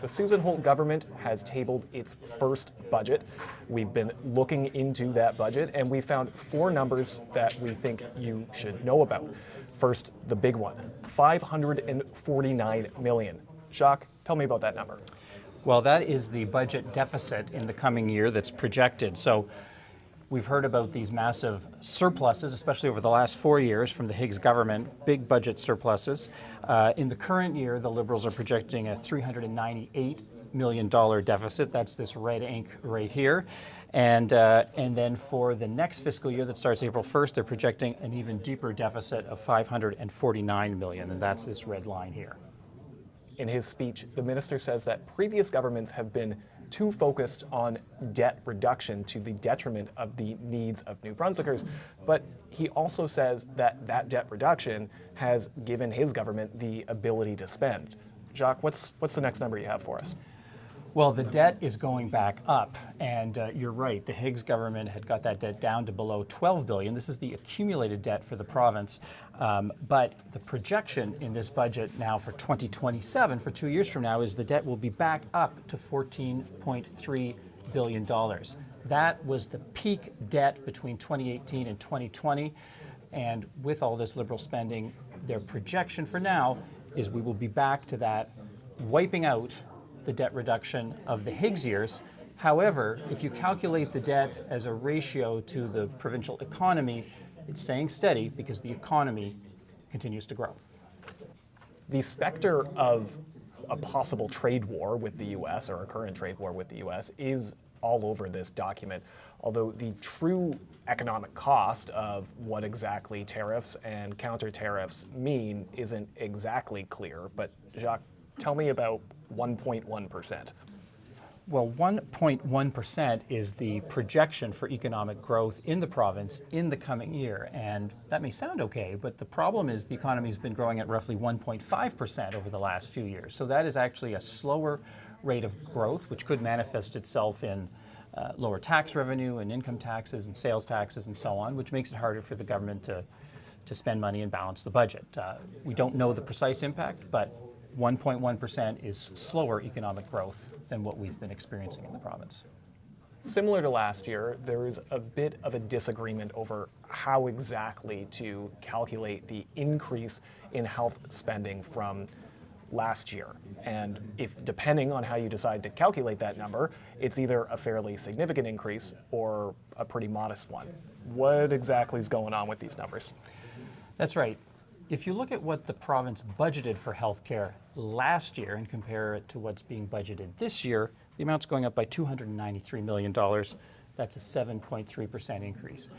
The Susan Holt government has tabled its first budget. We've been looking into that budget, and we found four numbers that we think you should know about. First, the big one, $549 million. Jacques, tell me about that number. Well, that is the budget deficit in the coming year that's projected. So we've heard about these massive surpluses, especially over the last 4 years from the Higgs government, big budget surpluses. In the current year, the Liberals are projecting a $398 million deficit. That's this red ink right here. And then for the next fiscal year that starts April 1st, they're projecting an even deeper deficit of $549 million, and that's this red line here. In his speech, the minister says that previous governments have been too focused on debt reduction to the detriment of the needs of New Brunswickers. But he also says that that debt reduction has given his government the ability to spend. Jacques, what's the next number you have for us? Well, the debt is going back up, and you're right. The Higgs government had got that debt down to below $12 billion. This is the accumulated debt for the province. But the projection in this budget now for 2027, for 2 years from now, is the debt will be back up to $14.3 billion. That was the peak debt between 2018 and 2020. And with all this Liberal spending, their projection for now is we will be back to that, wiping out the debt reduction of the Higgs years. However, if you calculate the debt as a ratio to the provincial economy, it's staying steady because the economy continues to grow. The specter of a possible trade war with the U.S., or a current trade war with the U.S., is all over this document, although the true economic cost of what exactly tariffs and counter tariffs mean isn't exactly clear. But Jacques, tell me about 1.1%. Well, 1.1% is the projection for economic growth in the province in the coming year. And that may sound okay, but the problem is the economy's been growing at roughly 1.5% over the last few years. So that is actually a slower rate of growth, which could manifest itself in lower tax revenue and income taxes and sales taxes and so on, which makes it harder for the government to spend money and balance the budget. We don't know the precise impact, but 1.1% is slower economic growth than what we've been experiencing in the province. Similar to last year, there is a bit of a disagreement over how exactly to calculate the increase in health spending from last year. And if, depending on how you decide to calculate that number, it's either a fairly significant increase or a pretty modest one. What exactly is going on with these numbers? That's right. If you look at what the province budgeted for healthcare last year and compare it to what's being budgeted this year, the amount's going up by $293 million. That's a 7.3% increase.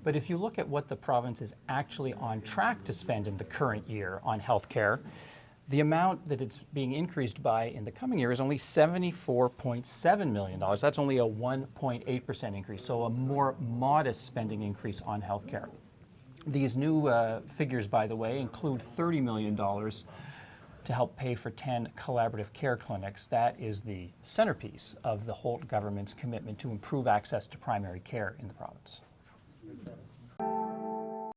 But if you look at what the province is actually on track to spend in the current year on healthcare, the amount that it's being increased by in the coming year is only $74.7 million. That's only a 1.8% increase, so a more modest spending increase on healthcare. These new figures, by the way, include $30 million to help pay for 10 collaborative care clinics. That is the centerpiece of the Holt government's commitment to improve access to primary care in the province.